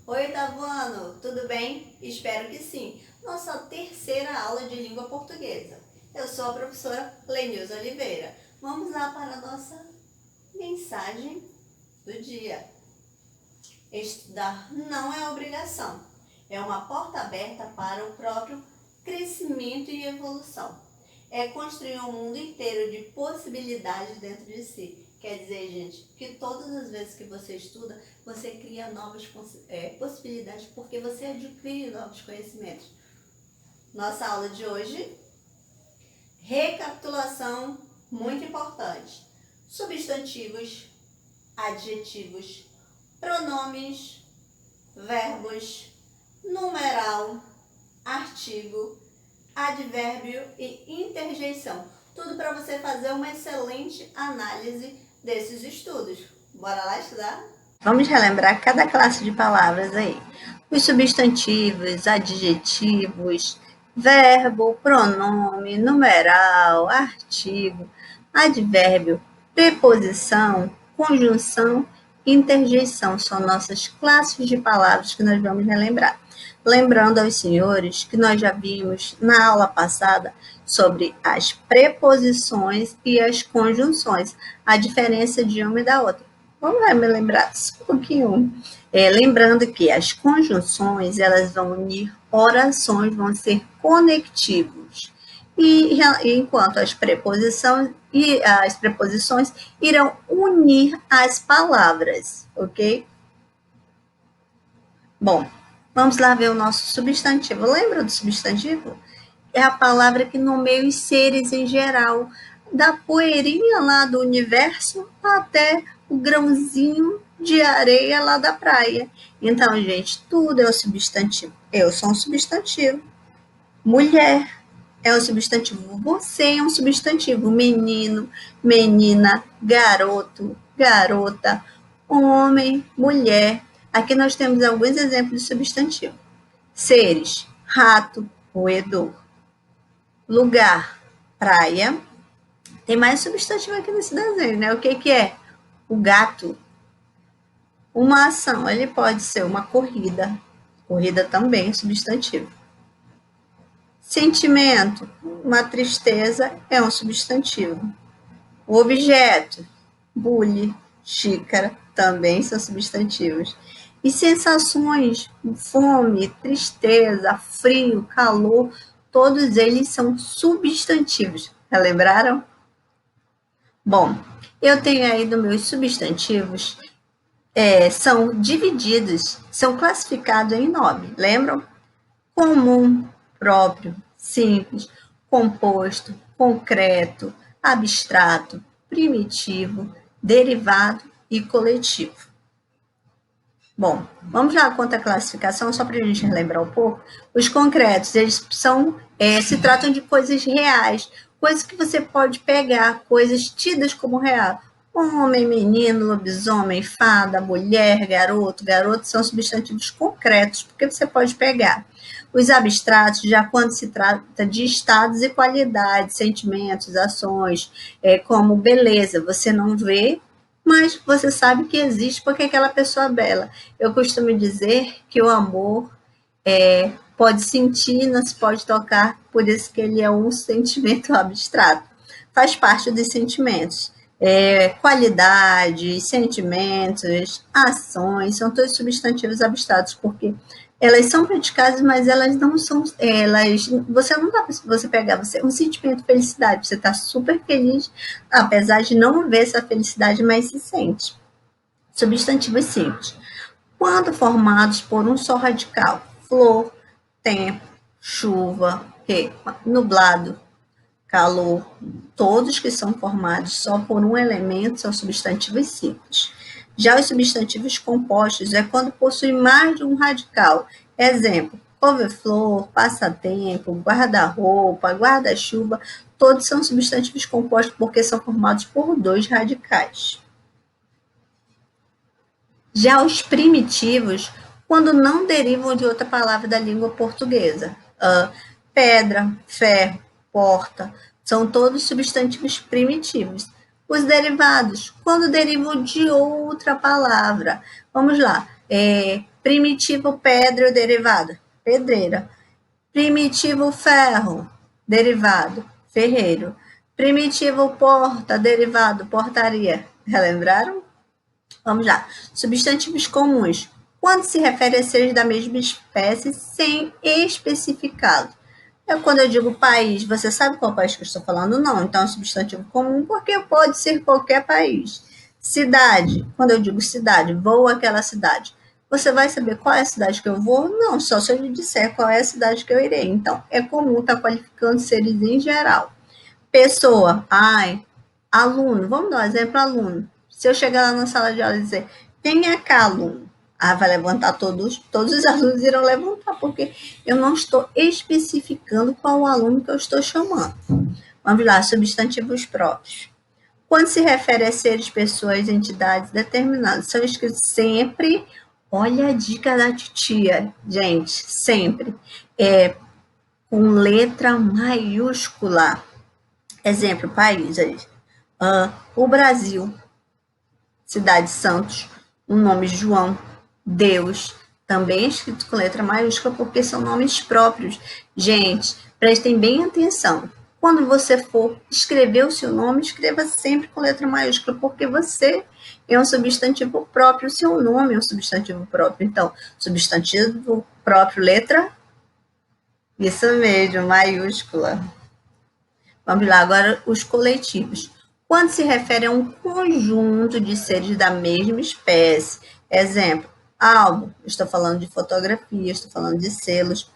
Oi, oitavo ano, tudo bem? Espero que sim. Nossa terceira aula de língua portuguesa. Eu sou a professora Lenilza Oliveira. Vamos lá para a nossa mensagem do dia. Estudar não é obrigação, é uma porta aberta para o próprio crescimento e evolução. É construir um mundo inteiro de possibilidades dentro de si. Quer dizer, gente, que todas as vezes que você estuda, você cria novas possibilidades, porque você adquire novos conhecimentos. Nossa aula de hoje, recapitulação muito importante. Substantivos, adjetivos, pronomes, verbos, numeral, artigo, advérbio e interjeição. Tudo para você fazer uma excelente análise desses estudos. Bora lá estudar? Vamos relembrar cada classe de palavras aí. Os substantivos, adjetivos, verbo, pronome, numeral, artigo, advérbio, preposição, conjunção, interjeição. São nossas classes de palavras que nós vamos relembrar. Lembrando aos senhores que nós já vimos na aula passada sobre as preposições e as conjunções, a diferença de uma e da outra. Vamos me lembrar só um pouquinho. Lembrando que as conjunções, elas vão unir orações, vão ser conectivos. E enquanto as preposições irão unir as palavras, ok? Bom, vamos lá ver o nosso substantivo. Lembra do substantivo? É a palavra que nomeia os seres em geral, da poeirinha lá do universo até o grãozinho de areia lá da praia. Então, gente, tudo é um substantivo. Eu sou um substantivo. Mulher é um substantivo. Você é um substantivo. Menino, menina, garoto, garota, homem, mulher. Aqui nós temos alguns exemplos de substantivo. Seres, rato, roedor. Lugar, praia. Tem mais substantivo aqui nesse desenho, né? O que é? O gato. Uma ação, ele pode ser uma corrida. Corrida também é substantivo. Sentimento, uma tristeza é um substantivo. O objeto, bule, xícara, também são substantivos. E sensações, fome, tristeza, frio, calor, todos eles são substantivos. Relembraram? Bom, eu tenho aí dos meus substantivos, são divididos, são classificados em 9, lembram? Comum, próprio, simples, composto, concreto, abstrato, primitivo, derivado e coletivo. Bom, vamos lá quanto à classificação, só para a gente relembrar um pouco. Os concretos, eles se tratam de coisas reais, coisas que você pode pegar, coisas tidas como real. Homem, menino, lobisomem, fada, mulher, garoto, garoto são substantivos concretos, porque você pode pegar. Os abstratos, já quando se trata de estados e qualidades, sentimentos, ações, como beleza, você não vê, mas você sabe que existe porque aquela pessoa é bela. Eu costumo dizer que o amor pode sentir, não se pode tocar, por isso que ele é um sentimento abstrato. Faz parte dos sentimentos. Qualidades, sentimentos, ações, são todos substantivos abstratos, porque elas são praticadas, mas elas não são, você não dá para você pegar, um sentimento de felicidade, você está super feliz, apesar de não ver essa felicidade, mas se sente. Substantivos simples. Quando formados por um só radical, flor, tempo, chuva, nublado, calor, todos que são formados só por um elemento são substantivos simples. Já os substantivos compostos é quando possuem mais de um radical. Exemplo, couve-flor, passatempo, guarda-roupa, guarda-chuva, todos são substantivos compostos porque são formados por 2 radicais. Já os primitivos, quando não derivam de outra palavra da língua portuguesa. Pedra, ferro, porta, são todos substantivos primitivos. Os derivados, quando derivam de outra palavra. Vamos lá. Primitivo pedra, o derivado, pedreira. Primitivo ferro, derivado, ferreiro. Primitivo porta, derivado, portaria. Relembraram? Vamos lá. Substantivos comuns. Quando se refere a seres da mesma espécie sem especificá-lo. Quando eu digo país, você sabe qual país que eu estou falando? Não. Então, é substantivo comum porque pode ser qualquer país. Cidade. Quando eu digo cidade, vou àquela cidade. Você vai saber qual é a cidade que eu vou? Não, só se eu lhe disser qual é a cidade que eu irei. Então, é comum estar qualificando seres em geral. Pessoa. Aluno. Vamos dar um exemplo, aluno. Se eu chegar lá na sala de aula e dizer, tenha cá, aluno. Vai levantar todos os alunos irão levantar, porque eu não estou especificando qual o aluno que eu estou chamando. Vamos lá, substantivos próprios. Quando se refere a seres, pessoas, entidades determinadas, são escritos sempre, olha a dica da titia, gente, sempre, com letra maiúscula. Exemplo, país, o Brasil, cidade Santos, o nome João, Deus, também escrito com letra maiúscula, porque são nomes próprios. Gente, prestem bem atenção. Quando você for escrever o seu nome, escreva sempre com letra maiúscula, porque você é um substantivo próprio, o seu nome é um substantivo próprio. Então, substantivo próprio, letra? Isso mesmo, maiúscula. Vamos lá, agora os coletivos. Quando se refere a um conjunto de seres da mesma espécie, exemplo, álbum, eu estou falando de fotografia, estou falando de selos,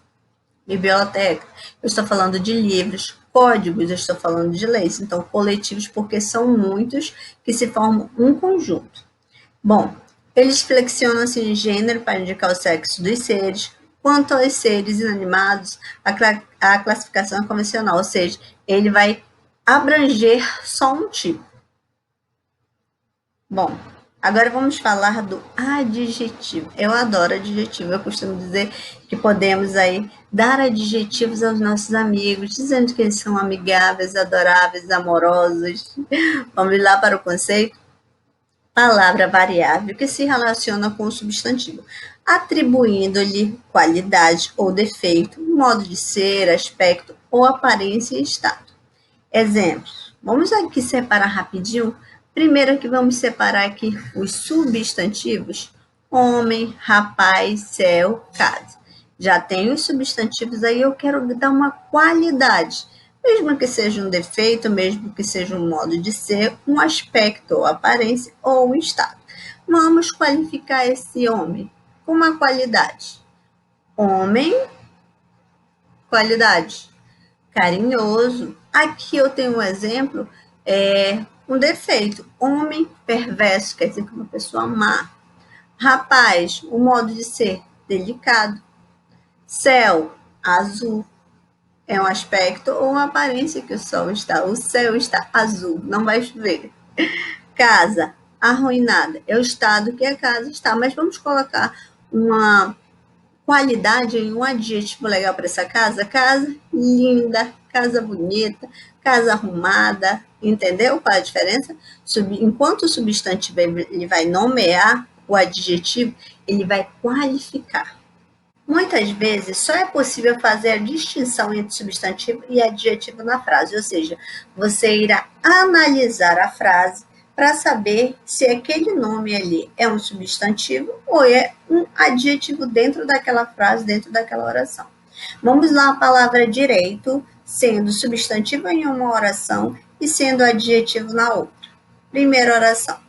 biblioteca, eu estou falando de livros, códigos, eu estou falando de leis. Então, coletivos, porque são muitos que se formam um conjunto. Bom, eles flexionam-se em gênero para indicar o sexo dos seres. Quanto aos seres inanimados, a classificação é convencional, ou seja, ele vai abranger só um tipo. Bom, agora vamos falar do adjetivo. Eu adoro adjetivo. Eu costumo dizer que podemos aí dar adjetivos aos nossos amigos, dizendo que eles são amigáveis, adoráveis, amorosos. Vamos lá para o conceito? Palavra variável que se relaciona com o substantivo, atribuindo-lhe qualidade ou defeito, modo de ser, aspecto ou aparência e estado. Exemplos. Vamos aqui separar rapidinho. Primeiro que vamos separar aqui os substantivos, homem, rapaz, céu, casa. Já tem os substantivos aí, eu quero dar uma qualidade, mesmo que seja um defeito, mesmo que seja um modo de ser, um aspecto ou aparência ou um estado. Vamos qualificar esse homem com uma qualidade. Homem, qualidade, carinhoso. Aqui eu tenho um exemplo, um defeito, homem perverso, quer dizer que uma pessoa má. Rapaz, o modo de ser, delicado. Céu, azul, é um aspecto ou uma aparência que o céu está azul, não vai chover. Casa, arruinada, é o estado que a casa está, mas vamos colocar uma qualidade em um adjetivo legal para essa casa. Casa linda, casa bonita, casa arrumada, entendeu qual é a diferença? Enquanto o substantivo ele vai nomear, o adjetivo ele vai qualificar. Muitas vezes só é possível fazer a distinção entre substantivo e adjetivo na frase, ou seja, você irá analisar a frase para saber se aquele nome ali é um substantivo ou é um adjetivo dentro daquela frase, dentro daquela oração. Vamos lá, a palavra direito, sendo substantivo em uma oração e sendo adjetivo na outra. Primeira oração.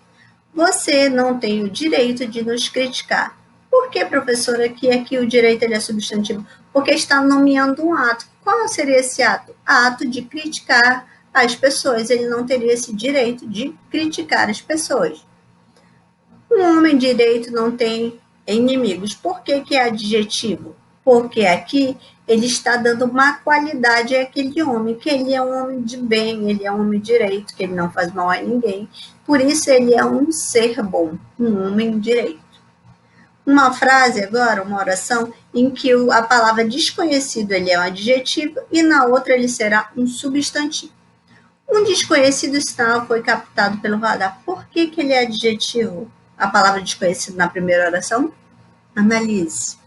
Você não tem o direito de nos criticar. Por que, professora, que aqui o direito ele é substantivo? Porque está nomeando um ato. Qual seria esse ato? Ato de criticar as pessoas. Ele não teria esse direito de criticar as pessoas. Um homem direito não tem inimigos. Por que é adjetivo? Porque aqui ele está dando uma qualidade àquele homem, que ele é um homem de bem, ele é um homem direito, que ele não faz mal a ninguém. Por isso ele é um ser bom, um homem direito. Uma frase agora, uma oração, em que a palavra desconhecido ele é um adjetivo e na outra ele será um substantivo. Um desconhecido sinal foi captado pelo radar. Por que ele é adjetivo? A palavra desconhecido na primeira oração? Analise.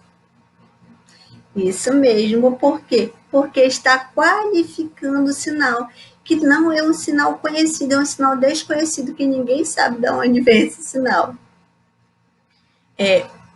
Isso mesmo, por quê? Porque está qualificando o sinal, que não é um sinal conhecido, é um sinal desconhecido, que ninguém sabe de onde vem esse sinal.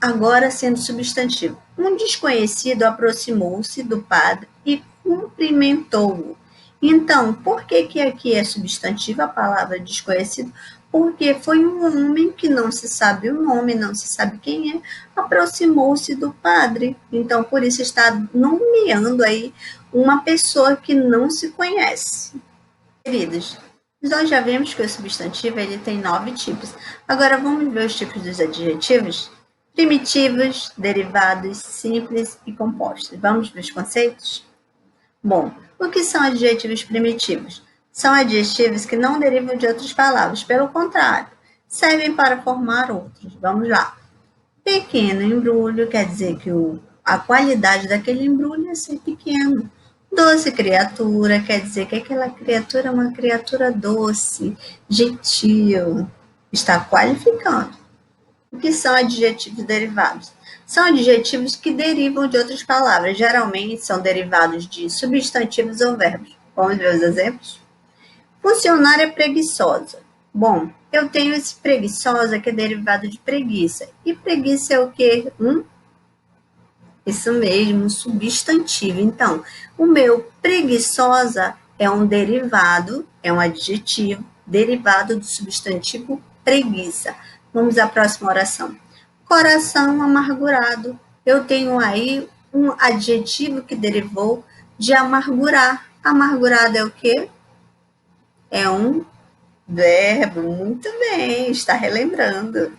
Agora sendo substantivo. Um desconhecido aproximou-se do padre e cumprimentou-o. Então, por que aqui é substantivo a palavra desconhecido? Porque foi um homem que não se sabe o nome, não se sabe quem é, aproximou-se do padre. Então, por isso está nomeando aí uma pessoa que não se conhece. Queridos, nós já vimos que o substantivo ele tem 9 tipos. Agora vamos ver os tipos dos adjetivos? Primitivos, derivados, simples e compostos. Vamos ver os conceitos? Bom, o que são adjetivos primitivos? São adjetivos que não derivam de outras palavras, pelo contrário, servem para formar outros. Vamos lá. Pequeno embrulho quer dizer que a qualidade daquele embrulho é ser pequeno. Doce criatura quer dizer que aquela criatura é uma criatura doce, gentil, está qualificando. O que são adjetivos derivados? São adjetivos que derivam de outras palavras, geralmente são derivados de substantivos ou verbos. Vamos ver os exemplos? Funcionária preguiçosa. Bom, eu tenho esse preguiçosa que é derivado de preguiça. E preguiça é o quê? Isso mesmo, um substantivo. Então, o meu preguiçosa é um derivado, é um adjetivo derivado do substantivo preguiça. Vamos à próxima oração. Coração amargurado. Eu tenho aí um adjetivo que derivou de amargurar. Amargurado é o quê? É um verbo. Muito bem, está relembrando.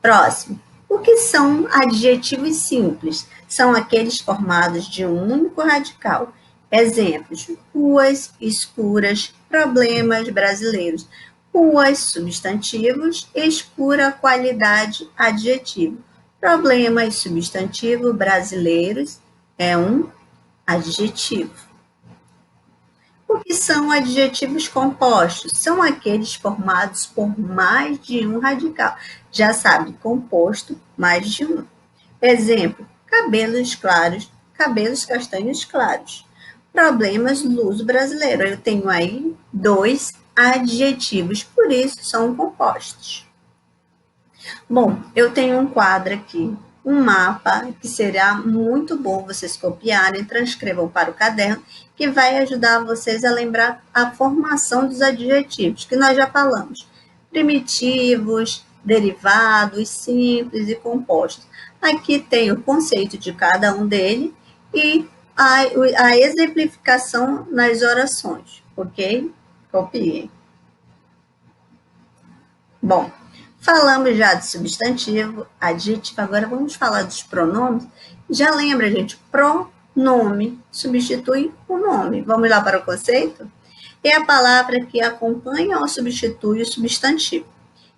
Próximo. O que são adjetivos simples? São aqueles formados de um único radical. Exemplos: ruas, escuras, problemas brasileiros. Ruas, substantivos, escura, qualidade, adjetivo. Problemas, substantivo, brasileiros, é um adjetivo. O que são adjetivos compostos? São aqueles formados por mais de um radical. Já sabe, composto, mais de um. Exemplo: cabelos claros, cabelos castanhos claros. Problemas, luso brasileiro. Eu tenho aí 2 adjetivos, por isso são compostos. Bom, eu tenho um quadro aqui, um mapa, que será muito bom vocês copiarem, transcrevam para o caderno, que vai ajudar vocês a lembrar a formação dos adjetivos, que nós já falamos. Primitivos, derivados, simples e compostos. Aqui tem o conceito de cada um deles e a exemplificação nas orações, ok? Copiem. Bom, falamos já de substantivo, adjetivo, agora vamos falar dos pronomes. Já lembra, gente, pronome substitui o nome. Vamos lá para o conceito? É a palavra que acompanha ou substitui o substantivo,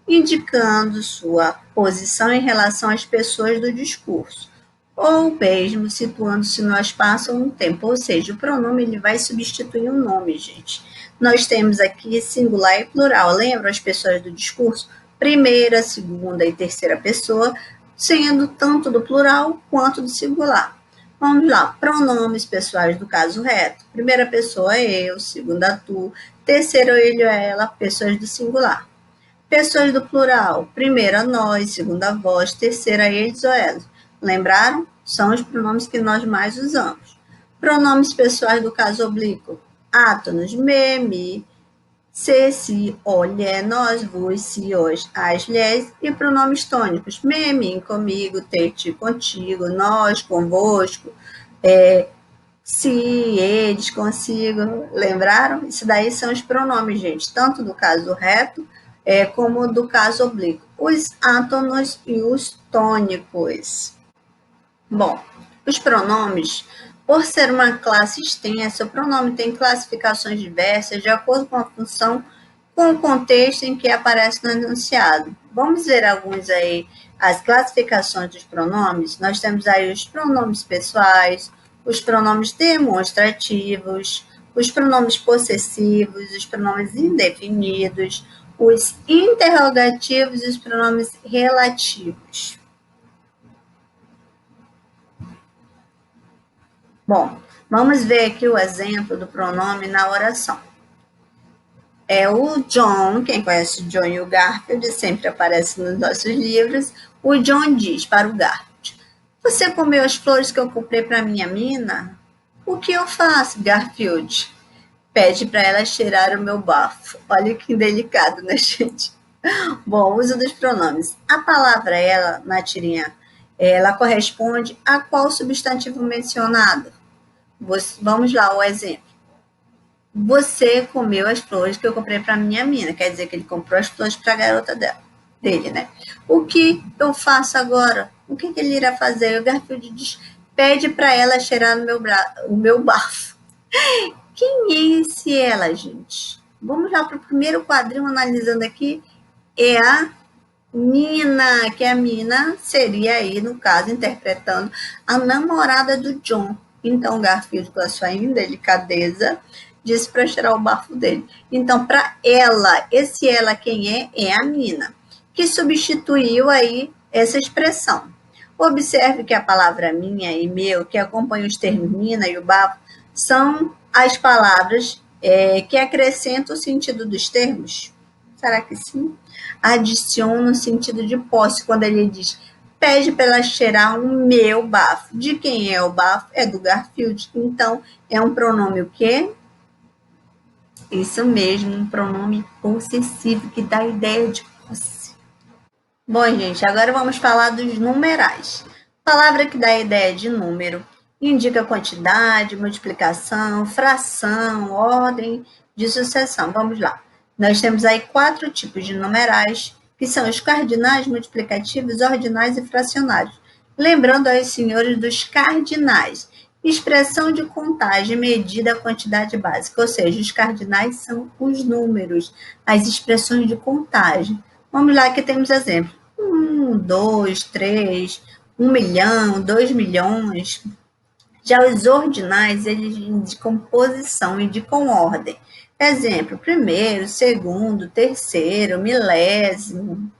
indicando sua posição em relação às pessoas do discurso, ou mesmo situando-se no espaço ou no tempo, ou seja, o pronome ele vai substituir o nome, gente. Nós temos aqui singular e plural, lembra as pessoas do discurso? Primeira, segunda e terceira pessoa, sendo tanto do plural quanto do singular. Vamos lá, pronomes pessoais do caso reto. Primeira pessoa eu, segunda tu, terceira ele ou ela, pessoas do singular. Pessoas do plural, primeira nós, segunda vós, terceira eles ou elas. Lembraram? São os pronomes que nós mais usamos. Pronomes pessoais do caso oblíquo, átonos, me, mi, se, si, olhe, nós, vos, si, os, as, lhes, e pronomes tônicos, me, mim, comigo, te, ti, contigo, nós, convosco, se, eles, consigo. Lembraram? Isso daí são os pronomes, gente, tanto do caso reto como do caso oblíquo. Os átonos e os tônicos. Bom, os pronomes, por ser uma classe extensa, o pronome tem classificações diversas de acordo com a função, com o contexto em que aparece no enunciado. Vamos ver alguns aí, as classificações dos pronomes. Nós temos aí os pronomes pessoais, os pronomes demonstrativos, os pronomes possessivos, os pronomes indefinidos, os interrogativos e os pronomes relativos. Bom, vamos ver aqui o exemplo do pronome na oração. É o John, quem conhece o John e o Garfield, sempre aparece nos nossos livros. O John diz para o Garfield: você comeu as flores que eu comprei para minha mina? O que eu faço, Garfield? Pede para ela cheirar o meu bafo. Olha que delicado, né, gente? Bom, uso dos pronomes. A palavra ela, na tirinha, ela corresponde a qual substantivo mencionado? Vamos lá, o exemplo. Você comeu as flores que eu comprei para minha mina. Quer dizer que ele comprou as flores para a garota dele, né? O que eu faço agora? O que ele irá fazer? O Garfield diz: pede para ela cheirar no o meu bafo. Quem é esse ela, gente? Vamos lá para o primeiro quadrinho, analisando aqui. É a Nina, que a Mina seria aí, no caso, interpretando a namorada do John. Então, Garfield, com a sua indelicadeza, disse para cheirar o bafo dele. Então, para ela, esse ela quem é? É a Nina, que substituiu aí essa expressão. Observe que a palavra minha e meu, que acompanham os termos Nina e o bafo, são as palavras que acrescentam o sentido dos termos. Será que sim? Adiciona o sentido de posse, quando ele diz: pede para ela cheirar o meu bafo. De quem é o bafo? É do Garfield. Então, é um pronome o quê? Isso mesmo, um pronome possessivo, que dá a ideia de posse. Bom, gente, agora vamos falar dos numerais. Palavra que dá a ideia de número, indica quantidade, multiplicação, fração, ordem de sucessão. Vamos lá. Nós temos aí 4 tipos de numerais, que são os cardinais, multiplicativos, ordinais e fracionários. Lembrando aos senhores dos cardinais, expressão de contagem medida a quantidade básica, ou seja, os cardinais são os números, as expressões de contagem. Vamos lá, aqui temos exemplos. 1, 2, 3, 1 milhão, 2 milhões. Já os ordinais, eles indicam posição, indicam ordem. Exemplo, primeiro, segundo, terceiro, milésimo.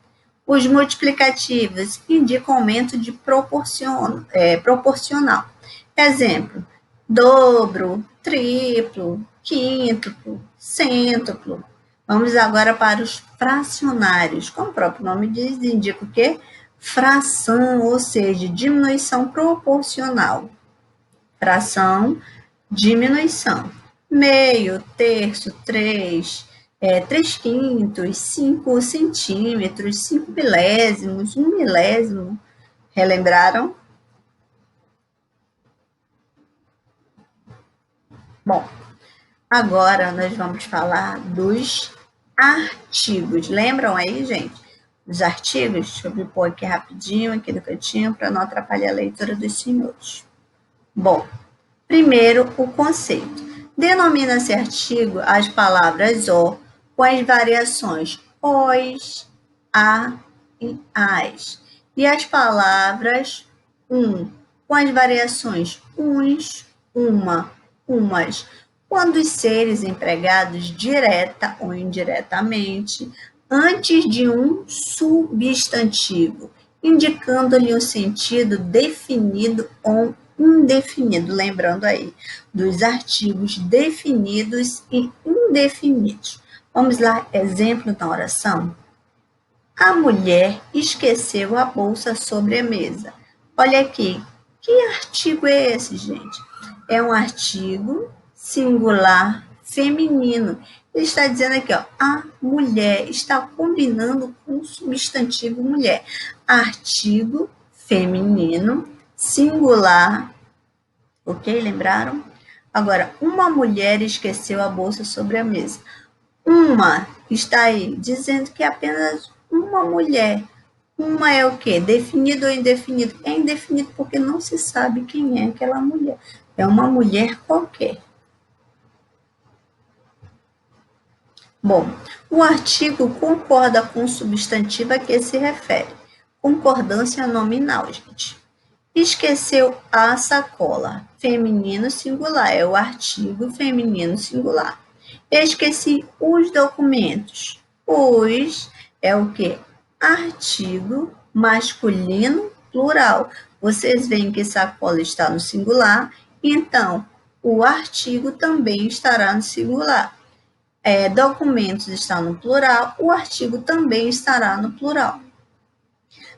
Os multiplicativos indicam aumento de proporcional. Exemplo, dobro, triplo, quíntuplo, cêntuplo. Vamos agora para os fracionários. Como o próprio nome diz, indica o quê? Fração, ou seja, diminuição proporcional. Fração, diminuição. Meio, terço, 3 quintos, 5 centímetros, 5 milésimos, 1 milésimo. Relembraram? Bom, agora nós vamos falar dos artigos. Lembram aí, gente? Os artigos? Deixa eu pôr aqui rapidinho, aqui no cantinho, para não atrapalhar a leitura dos senhores. Bom, primeiro o conceito. Denomina-se artigo as palavras o com as variações os, a e as. E as palavras com as variações uns, uma, umas. Quando os seres empregados direta ou indiretamente antes de um substantivo, indicando-lhe um sentido definido ou indefinido, lembrando aí dos artigos definidos e indefinidos. Vamos lá, exemplo na oração. A mulher esqueceu a bolsa sobre a mesa. Olha aqui, que artigo é esse, gente? É um artigo singular feminino. Ele está dizendo aqui, ó, a mulher, está combinando com o substantivo mulher. Artigo feminino, singular, ok? Lembraram? Agora, uma mulher esqueceu a bolsa sobre a mesa. Uma está aí dizendo que é apenas uma mulher. Uma é o quê? Definido ou indefinido? É indefinido porque não se sabe quem é aquela mulher. É uma mulher qualquer. Bom, o artigo concorda com o substantivo a que se refere. Concordância nominal, gente. Esqueceu a sacola. Feminino singular. É o artigo feminino singular. Esqueci os documentos. Os é o quê? Artigo masculino plural. Vocês veem que sacola está no singular Então, o artigo também estará no singular. Documentos está no plural, o artigo também estará no plural.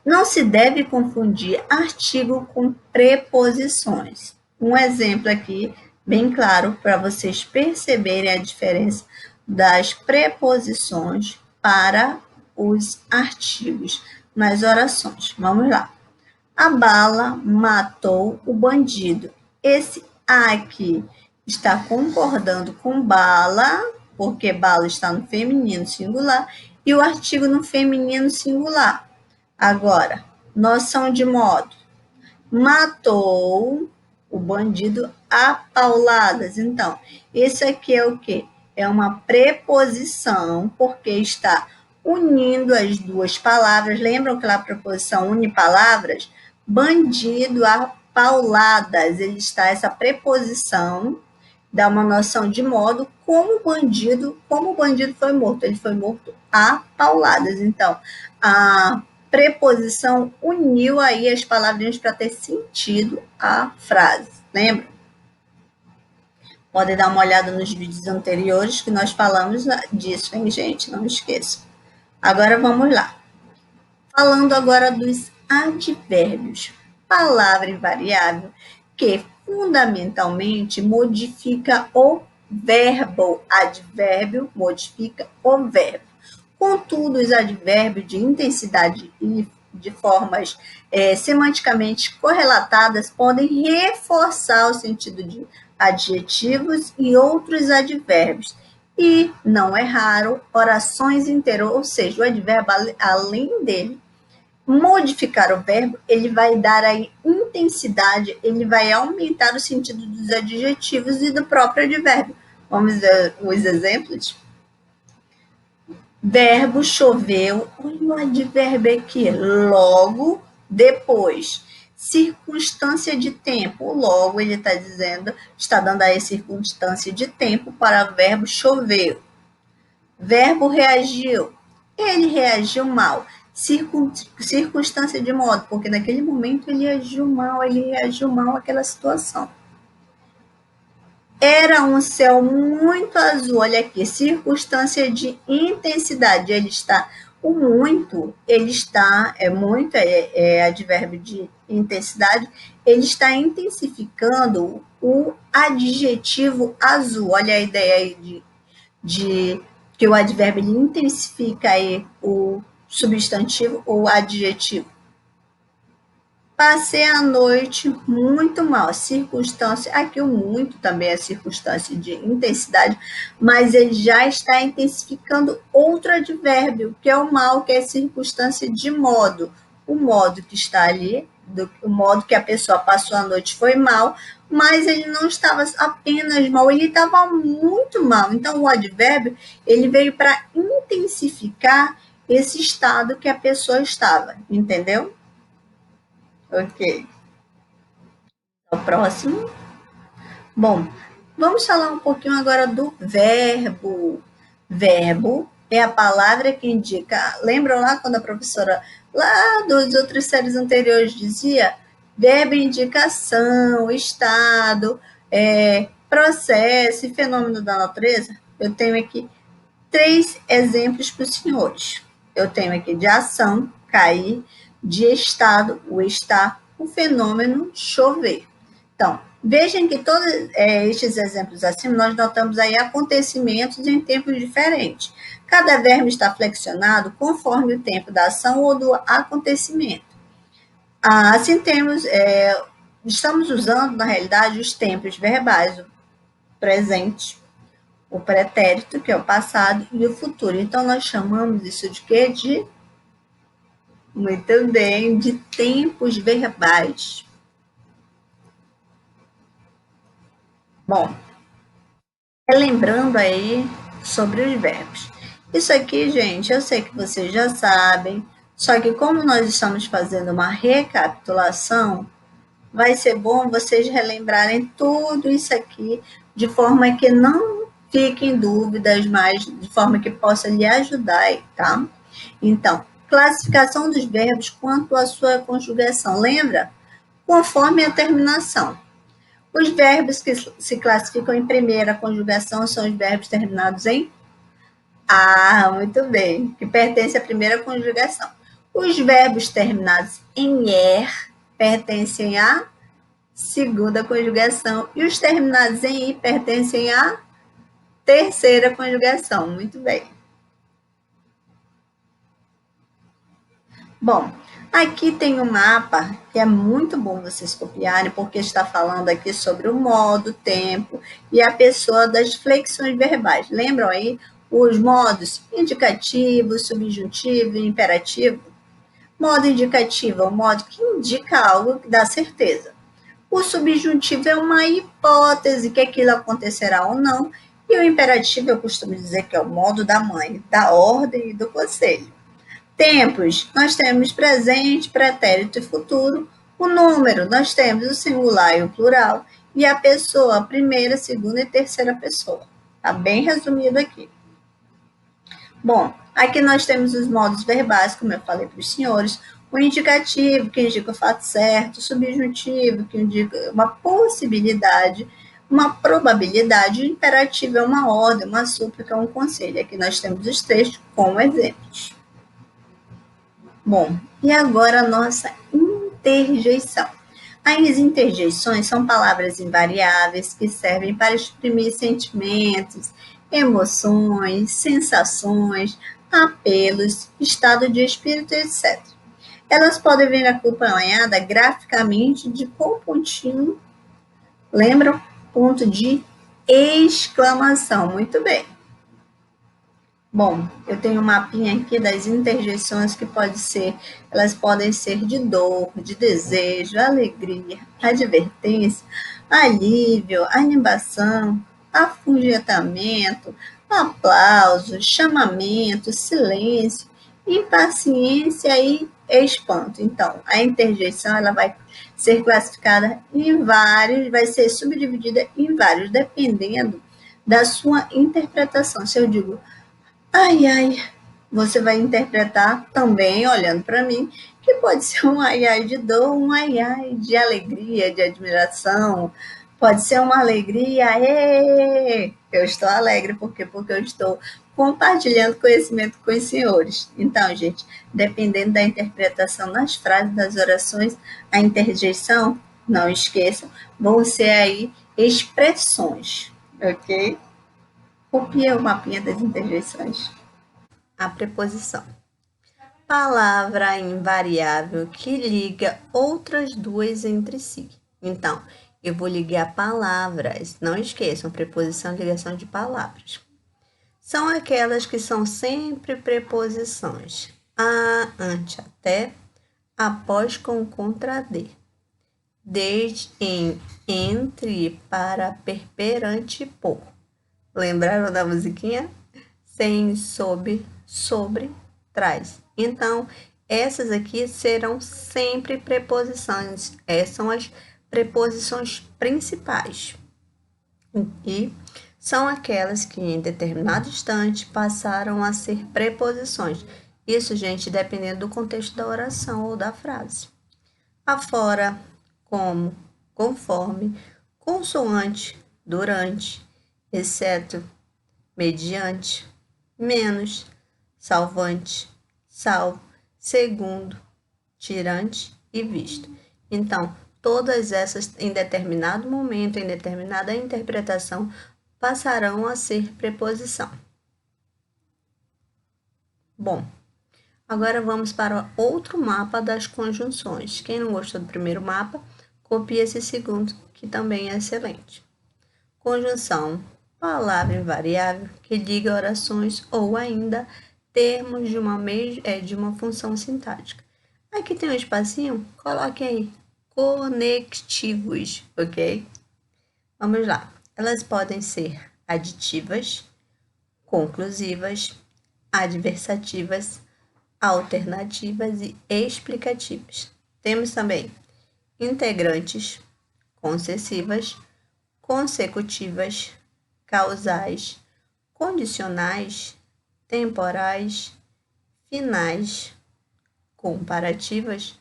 Não se deve confundir artigo com preposições. Um exemplo aqui, bem claro, para vocês perceberem a diferença das preposições para os artigos nas orações. Vamos lá. A bala matou o bandido. Esse aqui está concordando com bala, porque bala está no feminino singular, e o artigo no feminino singular. Agora, noção de modo. Matou o bandido a pauladas. Então, esse aqui é o quê? É uma preposição, porque está unindo as duas palavras. Lembram aquela preposição une palavras? Bandido a pauladas. Ele está, essa preposição dá uma noção de modo como o bandido foi morto. Ele foi morto a pauladas. Então, a preposição uniu aí as palavrinhas para ter sentido a frase. Lembra? Podem dar uma olhada nos vídeos anteriores que nós falamos disso, hein, gente? Não esqueçam. Agora vamos lá. Falando agora dos advérbios. Palavra invariável que fundamentalmente modifica o verbo. Advérbio modifica o verbo. Contudo, os advérbios de intensidade e de formas semanticamente correlatadas podem reforçar o sentido de adjetivos e outros advérbios. E, não é raro, orações inteiras, ou seja, o advérbio, além dele modificar o verbo, ele vai dar aí intensidade, ele vai aumentar o sentido dos adjetivos e do próprio advérbio. Vamos ver os exemplos? Verbo choveu, olha o advérbio aqui, logo depois. Circunstância de tempo, logo ele está dizendo, está dando aí circunstância de tempo para o verbo choveu. Verbo reagiu, ele reagiu mal. Circunstância de modo, porque naquele momento ele reagiu mal àquela situação. Era um céu muito azul, olha aqui, circunstância de intensidade, ele está, o muito, ele está, muito é advérbio de intensidade, ele está intensificando o adjetivo azul, olha a ideia aí de que o advérbio ele intensifica aí o substantivo ou adjetivo. Passei a noite muito mal. Circunstância, aqui o muito também é circunstância de intensidade, mas ele já está intensificando outro advérbio, que é o mal, que é circunstância de modo. O modo que está ali, o modo que a pessoa passou a noite foi mal, mas ele não estava apenas mal, ele estava muito mal. Então, o advérbio, ele veio para intensificar esse estado que a pessoa estava, entendeu? Ok. O próximo. Bom, vamos falar um pouquinho agora do verbo. Verbo é a palavra que indica. Lembram lá quando a professora, lá dos outras séries anteriores, dizia? Verbo indica ação, estado, processo e fenômeno da natureza? Eu tenho aqui 3 exemplos para os senhores. Eu tenho aqui de ação, cair, de estado, o estar, o fenômeno chover. Então, vejam que todos estes exemplos acima, nós notamos aí acontecimentos em tempos diferentes. Cada verbo está flexionado conforme o tempo da ação ou do acontecimento. Assim temos, estamos usando, na realidade, os tempos verbais, o presente, o pretérito, que é o passado, e o futuro. Então, nós chamamos isso de quê? Muito bem, de tempos verbais. Bom, lembrando aí sobre os verbos. Isso aqui, gente, eu sei que vocês já sabem, só que como nós estamos fazendo uma recapitulação, vai ser bom vocês relembrarem tudo isso aqui, de forma que não fiquem dúvidas, mas de forma que possa lhe ajudar, tá? Então, classificação dos verbos quanto à sua conjugação. Lembra? Conforme a terminação. Os verbos que se classificam em primeira conjugação são os verbos terminados em ah, muito bem, que pertence à primeira conjugação. Os verbos terminados em er pertencem à segunda conjugação e os terminados em i pertencem à terceira conjugação. Muito bem. Bom, aqui tem um mapa que é muito bom vocês copiarem, porque está falando aqui sobre o modo, tempo e a pessoa das flexões verbais. Lembram aí os modos indicativo, subjuntivo e imperativo? Modo indicativo é o modo que indica algo que dá certeza. O subjuntivo é uma hipótese que aquilo acontecerá ou não, e o imperativo eu costumo dizer que é o modo da mãe, da ordem e do conselho. Tempos, nós temos presente, pretérito e futuro. O número, nós temos o singular e o plural. E a pessoa, a primeira, segunda e terceira pessoa. Está bem resumido aqui. Bom, aqui nós temos os modos verbais, como eu falei para os senhores. O indicativo, que indica o fato certo. O subjuntivo, que indica uma possibilidade, uma probabilidade. O imperativo é uma ordem, uma súplica, um conselho. Aqui nós temos os três como exemplos. Bom, e agora a nossa interjeição. As interjeições são palavras invariáveis que servem para exprimir sentimentos, emoções, sensações, apelos, estado de espírito, etc. Elas podem vir acompanhadas graficamente de qual pontinho? Lembram? Ponto de exclamação. Muito bem. Bom, eu tenho um mapinha aqui das interjeições que elas podem ser de dor, de desejo, alegria, advertência, alívio, animação, afugentamento, aplauso, chamamento, silêncio, impaciência e espanto. Então, a interjeição ela vai ser classificada em vários, vai ser subdividida em vários, dependendo da sua interpretação. Se eu digo ai, ai, você vai interpretar também, olhando para mim, que pode ser um ai, ai de dor, um ai, ai de alegria, de admiração. Pode ser uma alegria, eu estou alegre, por quê? Porque eu estou compartilhando conhecimento com os senhores. Então, gente, dependendo da interpretação nas frases, das orações, a interjeição, não esqueçam, vão ser aí expressões, ok? Copia o mapinha das interjeições. A preposição. Palavra invariável que liga outras duas entre si. Então, eu vou ligar palavras. Não esqueçam, preposição, ligação de palavras. São aquelas que são sempre preposições. A, ante, até, após, com, contra, de. Desde, em, entre, para, per, perante, por. Lembraram da musiquinha? Sem, sob, sobre, traz. Então, essas aqui serão sempre preposições. Essas são as preposições principais. E são aquelas que em determinado instante passaram a ser preposições. Isso, gente, dependendo do contexto da oração ou da frase. Afora, como, conforme, consoante, durante, exceto, mediante, menos, salvante, salvo, segundo, tirante e visto. Então, todas essas, em determinado momento, em determinada interpretação, passarão a ser preposição. Bom, agora vamos para outro mapa das conjunções. Quem não gostou do primeiro mapa, copie esse segundo, que também é excelente. Conjunção, palavra invariável que liga orações ou ainda termos de uma função sintática. Aqui tem um espacinho, coloque aí, conectivos, ok? Vamos lá. Elas podem ser aditivas, conclusivas, adversativas, alternativas e explicativas. Temos também integrantes, concessivas, consecutivas, causais, condicionais, temporais, finais, comparativas,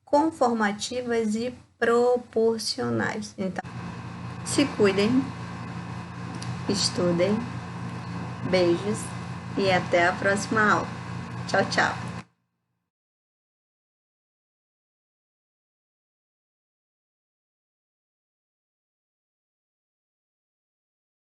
conformativas e proporcionais. Então, Se cuidem, estudem, beijos e até a próxima aula. Tchau, tchau!